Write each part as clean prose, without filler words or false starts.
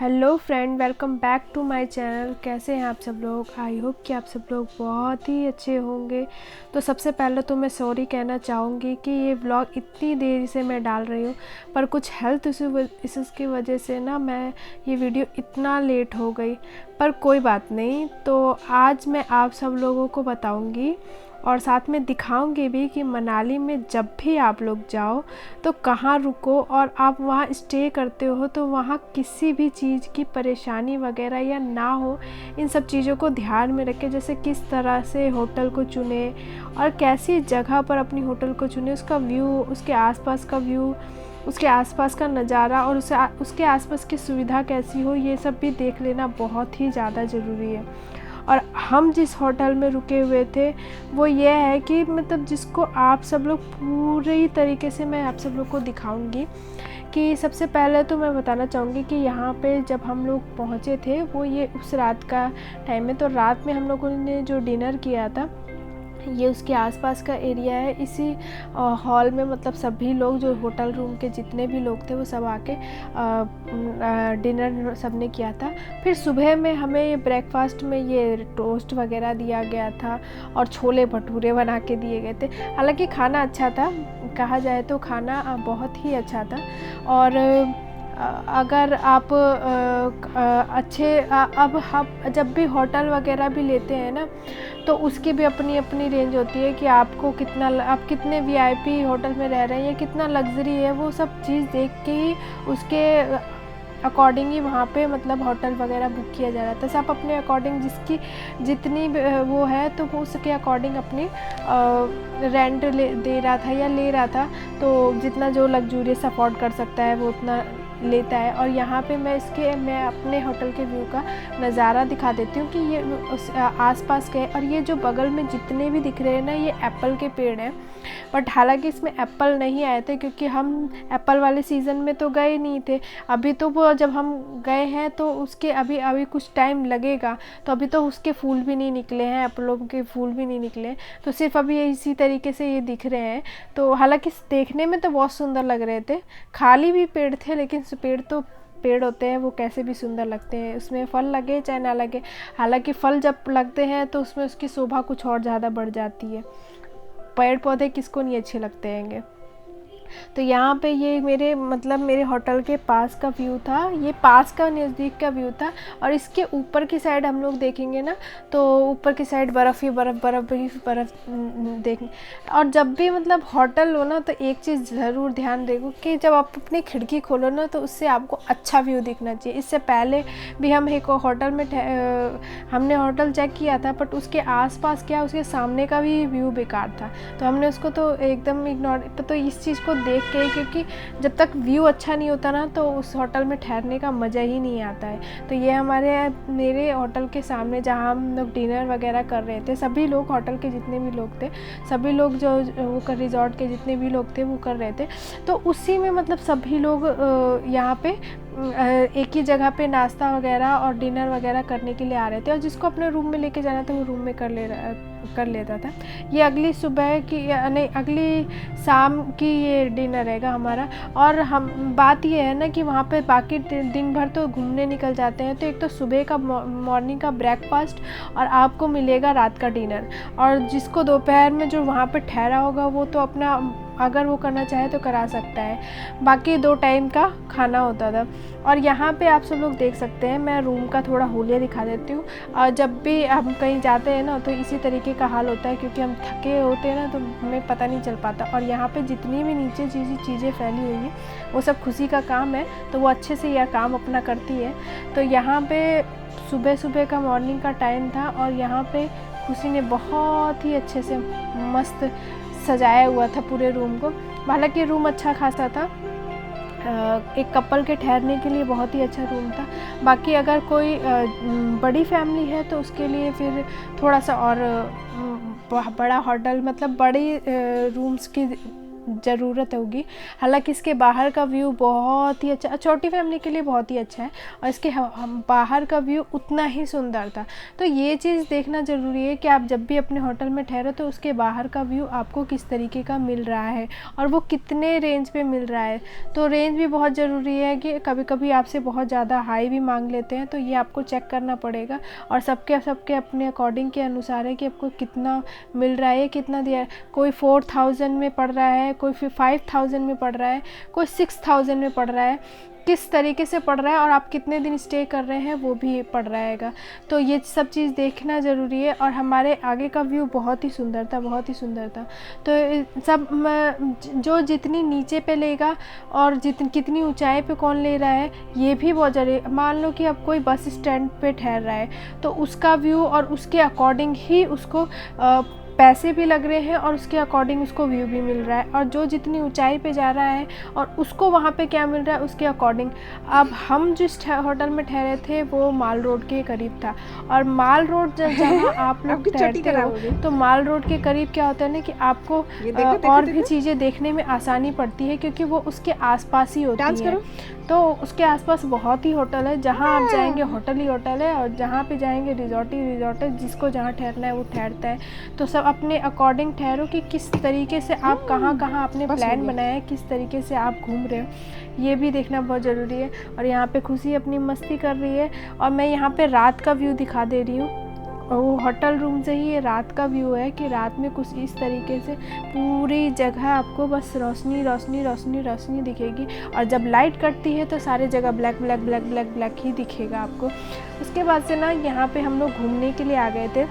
Hello friend, welcome back to my channel. कैसे हैं आप सब लोग? आई होप कि आप सब लोग बहुत ही अच्छे होंगे। तो सबसे पहले तो मैं सॉरी कहना चाहूँगी कि ये व्लॉग इतनी देरी से मैं डाल रही हूँ, पर कुछ हेल्थ इश्यूज़ की वजह से ना मैं ये वीडियो इतना लेट हो गई। पर कोई बात नहीं, तो आज मैं आप सब लोगों को बताऊँगी और साथ में दिखाऊंगी भी कि मनाली में जब भी आप लोग जाओ तो कहाँ रुको, और आप वहाँ स्टे करते हो तो वहाँ किसी भी चीज़ की परेशानी वगैरह या ना हो। इन सब चीज़ों को ध्यान में रखें, जैसे किस तरह से होटल को चुने और कैसी जगह पर अपनी होटल को चुने, उसका व्यू, उसके आसपास का व्यू, उसके आसपास का नज़ारा और उसके आसपास की सुविधा कैसी हो, ये सब भी देख लेना बहुत ही ज़्यादा ज़रूरी है। और हम जिस होटल में रुके हुए थे वो ये है कि मतलब जिसको आप सब लोग पूरी तरीके से मैं आप सब लोग को दिखाऊंगी। कि सबसे पहले तो मैं बताना चाहूँगी कि यहाँ पे जब हम लोग पहुँचे थे वो ये उस रात का टाइम है। तो रात में हम लोगों ने जो डिनर किया था ये उसके आसपास का एरिया है। इसी हॉल में मतलब सभी लोग जो होटल रूम के जितने भी लोग थे वो सब आके डिनर सबने किया था। फिर सुबह में हमें ये ब्रेकफास्ट में ये टोस्ट वगैरह दिया गया था और छोले भटूरे बना के दिए गए थे। हालांकि खाना अच्छा था, कहा जाए तो खाना बहुत ही अच्छा था। और अगर आप अब हम जब भी होटल वगैरह भी लेते हैं ना तो उसकी भी अपनी अपनी रेंज होती है कि आपको कितना, आप कितने वीआईपी होटल में रह रहे हैं या कितना लग्जरी है, वो सब चीज़ देख के ही उसके अकॉर्डिंग ही वहाँ पे मतलब होटल वगैरह बुक किया जा रहा था। सब अपने अकॉर्डिंग जिसकी जितनी वो है तो वो उसके अकॉर्डिंग अपनी रेंट दे रहा था या ले रहा था। तो जितना जो लग्जूरियस अफोर्ड कर सकता है वो उतना लेता है। और यहाँ पे मैं अपने होटल के व्यू का नज़ारा दिखा देती हूँ कि ये उस आसपास के, और ये जो बगल में जितने भी दिख रहे हैं ना ये एप्पल के पेड़ हैं। बट हालांकि इसमें एप्पल नहीं आए थे क्योंकि हम एप्पल वाले सीज़न में तो गए नहीं थे। अभी तो वो जब हम गए हैं तो उसके अभी कुछ टाइम लगेगा, तो अभी तो उसके फूल भी नहीं निकले हैं, एप्पलों के फूल भी नहीं निकले, तो सिर्फ अभी इसी तरीके से ये दिख रहे हैं। तो हालांकि देखने में तो बहुत सुंदर लग रहे थे, खाली भी पेड़ थे, लेकिन पेड़ तो पेड़ होते हैं, वो कैसे भी सुंदर लगते हैं, उसमें फल लगे चाहे ना लगे। हालांकि फल जब लगते हैं तो उसमें उसकी शोभा कुछ और ज़्यादा बढ़ जाती है। पेड़ पौधे किसको नहीं अच्छे लगते हैंगे। तो यहाँ पे ये मेरे होटल के पास का व्यू था, ये पास का नज़दीक का व्यू था। और इसके ऊपर की साइड हम लोग देखेंगे ना तो ऊपर की साइड बर्फ़ ही बर्फ़ देखें। और जब भी मतलब होटल हो ना तो एक चीज़ ज़रूर ध्यान देखो कि जब आप अपनी खिड़की खोलो ना तो उससे आपको अच्छा व्यू दिखना चाहिए। इससे पहले भी हम एक होटल में हमने होटल चेक किया था, बट उसके आसपास क्या उसके सामने का भी व्यू बेकार था, तो हमने उसको तो एकदम इग्नोर। तो इस चीज़ को देख के, क्योंकि जब तक व्यू अच्छा नहीं होता ना तो उस होटल में ठहरने का मज़ा ही नहीं आता है। तो ये मेरे होटल के सामने जहाँ हम लोग डिनर वगैरह कर रहे थे, सभी लोग होटल के जितने भी लोग थे, सभी लोग जो वो कर रिजॉर्ट के जितने भी लोग थे वो कर रहे थे। तो उसी में मतलब सभी लोग यहाँ पे एक ही जगह पे नाश्ता वगैरह और डिनर वगैरह करने के लिए आ रहे थे, और जिसको अपने रूम में लेके जाना था वो रूम में कर लेता था। ये अगली सुबह की नहीं अगली शाम की ये डिनर रहेगा हमारा। और हम बात ये है ना कि वहाँ पे बाकी दिन भर तो घूमने निकल जाते हैं, तो एक तो सुबह का मॉर्निंग का ब्रेकफास्ट और आपको मिलेगा रात का डिनर। और जिसको दोपहर में जो वहाँ पे ठहरा होगा वो तो अपना अगर वो करना चाहे तो करा सकता है। बाकी 2 टाइम का खाना होता था। और यहाँ पे आप सब लोग देख सकते हैं, मैं रूम का थोड़ा हुलिया दिखा देती हूँ। और जब भी हम कहीं जाते हैं ना तो इसी तरीके का हाल होता है, क्योंकि हम थके होते हैं ना तो हमें पता नहीं चल पाता। और यहाँ पे जितनी भी नीचे चीज़ें फैली हुई हैं वो सब खुशी का काम है, तो वो अच्छे से यह काम अपना करती है। तो यहाँ पे सुबह का मॉर्निंग का टाइम था और यहाँ पे खुशी ने बहुत ही अच्छे से मस्त सजाया हुआ था पूरे रूम को। हालांकि रूम अच्छा खासा था, एक कपल के ठहरने के लिए बहुत ही अच्छा रूम था। बाकी अगर कोई बड़ी फैमिली है तो उसके लिए फिर थोड़ा सा और बड़ा होटल मतलब बड़ी रूम्स की ज़रूरत होगी। हालांकि इसके बाहर का व्यू बहुत ही अच्छा, छोटी फैमिली के लिए बहुत ही अच्छा है, और इसके बाहर का व्यू उतना ही सुंदर था। तो ये चीज़ देखना ज़रूरी है कि आप जब भी अपने होटल में ठहरो तो उसके बाहर का व्यू आपको किस तरीके का मिल रहा है और वो कितने रेंज पे मिल रहा है। तो रेंज भी बहुत ज़रूरी है कि कभी कभी आपसे बहुत ज़्यादा हाई भी मांग लेते हैं, तो ये आपको चेक करना पड़ेगा। और सबके अपने अकॉर्डिंग के अनुसार है कि आपको कितना मिल रहा है, कितना दिया है। कोई 4000 में पड़ रहा है, कोई फिर 5000 में पड़ रहा है, कोई 6000 में पड़ रहा है, किस तरीके से पड़ रहा है और आप कितने दिन स्टे कर रहे हैं वो भी पड़ रहेगा। तो ये सब चीज़ देखना ज़रूरी है। और हमारे आगे का व्यू बहुत ही सुंदर था, बहुत ही सुंदर था। तो सब जो जितनी नीचे पे लेगा और कितनी ऊंचाई पे कौन ले रहा है ये भी बहुत ज़रूरी। मान लो कि अब कोई बस स्टैंड पे ठहर रहा है तो उसका व्यू और उसके अकॉर्डिंग ही उसको पैसे भी लग रहे हैं और उसके अकॉर्डिंग उसको व्यू भी मिल रहा है। और जो जितनी ऊंचाई पे जा रहा है और उसको वहाँ पे क्या मिल रहा है उसके अकॉर्डिंग। अब हम जिस होटल में ठहरे थे वो माल रोड के करीब था, और माल रोड जहाँ आप लोग ठहरते हो तो माल रोड के करीब क्या होता है ना कि आपको और भी चीज़ें देखने में आसानी पड़ती है, क्योंकि वो उसके आसपास ही होती है। तो उसके आसपास बहुत ही होटल है, जहाँ आप जाएंगे होटल ही होटल है, और जहाँ पे जाएंगे रिजॉर्ट ही रिजॉर्ट है। जिसको जहाँ ठहरना है वो ठहरता है। तो सब अपने अकॉर्डिंग ठहरो कि किस तरीके से आप कहाँ कहाँ आपने प्लान बनाया है, किस तरीके से आप घूम रहे हो, ये भी देखना बहुत ज़रूरी है। और यहाँ पे खुशी अपनी मस्ती कर रही है, और मैं यहाँ पे रात का व्यू दिखा दे रही हूँ। और वो होटल रूम से ही ये रात का व्यू है कि रात में कुछ इस तरीके से पूरी जगह आपको बस रोशनी रोशनी रोशनी रोशनी दिखेगी। और जब लाइट कटती है तो सारी जगह black black black black black ही दिखेगा आपको। उसके बाद से ना यहाँ पे हम लोग घूमने के लिए आ गए थे।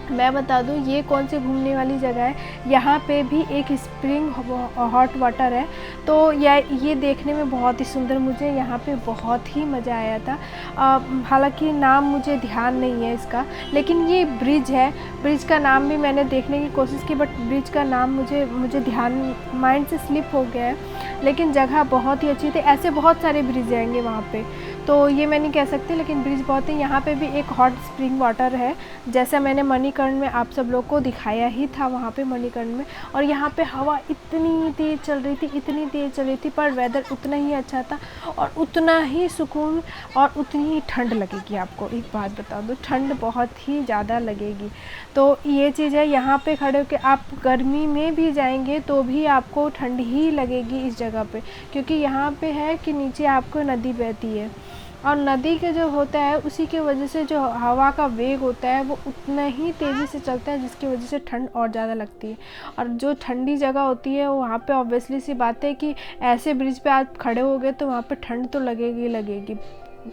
मैं बता दूं ये कौन सी घूमने वाली जगह है। यहाँ पे भी एक स्प्रिंग हॉट वाटर है, तो ये देखने में बहुत ही सुंदर, मुझे यहाँ पे बहुत ही मज़ा आया था। हालांकि नाम मुझे ध्यान नहीं है इसका, लेकिन ये ब्रिज है। ब्रिज का नाम भी मैंने देखने की कोशिश की, बट ब्रिज का नाम मुझे ध्यान माइंड से स्लिप हो गया है। लेकिन जगह बहुत ही अच्छी थी। ऐसे बहुत सारे ब्रिज आएंगे वहाँ पे, तो ये मैं नहीं कह सकती, लेकिन ब्रिज बहुत है। यहाँ पे भी एक हॉट स्प्रिंग वाटर है, जैसा मैंने मणिकर्ण में आप सब लोग को दिखाया ही था वहाँ पे मणिकर्ण में। और यहाँ पे हवा इतनी तेज़ चल रही थी, इतनी तेज़ चल रही थी, पर वेदर उतना ही अच्छा था और उतना ही सुकून और उतनी ही ठंड लगेगी आपको। एक बात बता दो, ठंड बहुत ही ज़्यादा लगेगी। तो ये चीज़ है, यहाँ पे खड़े होकर आप गर्मी में भी जाएंगे तो भी आपको ठंड ही लगेगी इस जगह पे, क्योंकि यहाँ पे है कि नीचे आपको नदी बहती है, और नदी के जो होता है उसी की वजह से जो हवा का वेग होता है वो उतना ही तेज़ी से चलता है, जिसकी वजह से ठंड और ज़्यादा लगती है। और जो ठंडी जगह होती है वहाँ पे ऑब्वियसली सी बात है कि ऐसे ब्रिज पे आप खड़े हो गए तो वहाँ पे ठंड तो लगेगी लगेगी,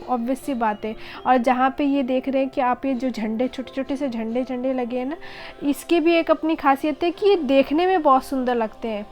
ऑब्वियस सी बात है। और जहाँ पे ये देख रहे हैं कि आप ये जो झंडे छोटे छोटे से झंडे लगे हैं ना, इसकी भी एक अपनी खासियत है कि ये देखने में बहुत सुंदर लगते हैं।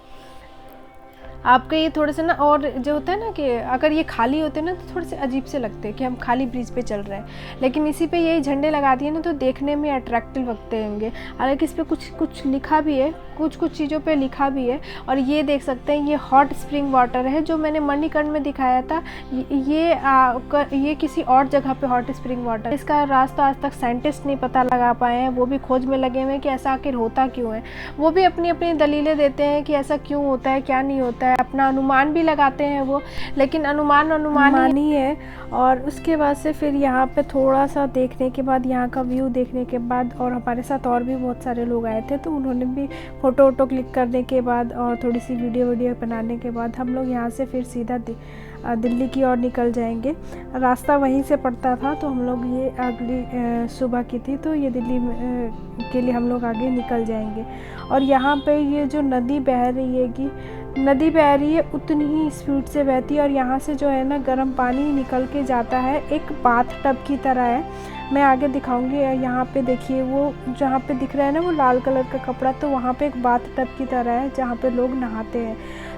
आपका ये थोड़े से ना, और जो होता है ना कि अगर ये खाली होते हैं ना तो थोड़े से अजीब से लगते हैं कि हम खाली ब्रिज पे चल रहे हैं, लेकिन इसी पे यही झंडे लगा दिए ना तो देखने में अट्रैक्टिव लगते होंगे। हालांकि इस पर कुछ लिखा भी है, कुछ चीज़ों पे लिखा भी है। और ये देख सकते हैं, ये हॉट स्प्रिंग वाटर है जो मैंने मणिकर्ण में दिखाया था। ये किसी और जगह पे हॉट स्प्रिंग वाटर, इसका रास्ता आज तक साइंटिस्ट नहीं पता लगा पाए हैं, वो भी खोज में लगे हुए हैं कि ऐसा आखिर होता क्यों है। वो भी अपनी अपनी दलीलें देते हैं कि ऐसा क्यों होता है, क्या नहीं होता है, अपना अनुमान भी लगाते हैं वो, लेकिन अनुमान ही है। और उसके बाद से फिर यहाँ पे थोड़ा सा देखने के बाद, यहाँ का व्यू देखने के बाद, और हमारे साथ और भी बहुत सारे लोग आए थे तो उन्होंने भी फ़ोटो वोटो क्लिक करने के बाद और थोड़ी सी वीडियो बनाने के बाद हम लोग यहाँ से फिर सीधा दिल्ली की ओर निकल जाएंगे। रास्ता वहीं से पड़ता था, तो हम लोग ये अगली सुबह की थी, तो ये दिल्ली के लिए हम लोग आगे निकल जाएंगे। और यहाँ पे ये जो नदी बह रही है उतनी ही स्पीड से बहती है, और यहाँ से जो है ना गर्म पानी निकल के जाता है, एक बाथ टब की तरह है। मैं आगे दिखाऊंगी। यहाँ पे देखिए, वो जहाँ पे दिख रहा है ना वो लाल कलर का कपड़ा, तो वहाँ पे एक बाथ टब की तरह है जहाँ पे लोग नहाते हैं।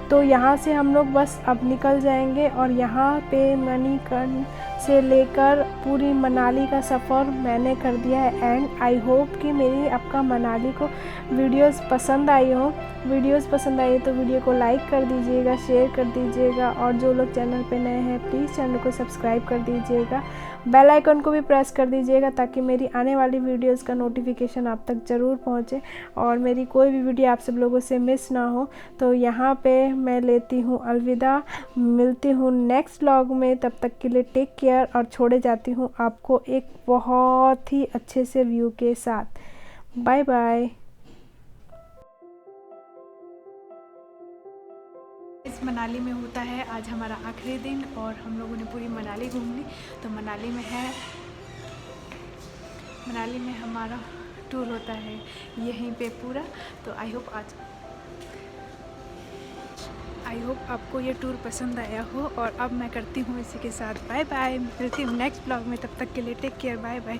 तो यहाँ से हम लोग बस अब निकल जाएंगे, और यहाँ पे मणिकर्ण से लेकर पूरी मनाली का सफ़र मैंने कर दिया है एंड आई होप कि मेरी आपका मनाली को वीडियोस पसंद आई हो। वीडियोस पसंद आई तो वीडियो को लाइक कर दीजिएगा, शेयर कर दीजिएगा, और जो लोग चैनल पे नए हैं प्लीज़ चैनल को सब्सक्राइब कर दीजिएगा। बेल आइकन को भी प्रेस कर दीजिएगा ताकि मेरी आने वाली वीडियोस का नोटिफिकेशन आप तक ज़रूर पहुंचे और मेरी कोई भी वीडियो आप सब लोगों से मिस ना हो। तो यहाँ पे मैं लेती हूँ अलविदा, मिलती हूँ नेक्स्ट व्लॉग में। तब तक के लिए टेक केयर और छोड़े जाती हूँ आपको एक बहुत ही अच्छे से व्यू के साथ। Bye bye. इस मनाली में होता है आज हमारा आखिरी दिन और हम लोगों ने पूरी मनाली घूम ली। तो मनाली में हमारा टूर होता है यहीं पे पूरा। तो आई होप आपको ये टूर पसंद आया हो। और अब मैं करती हूँ इसी के साथ बाय बाय। मिलती हूँ नेक्स्ट ब्लॉग में, तब तक के लिए टेक केयर, बाय बाय।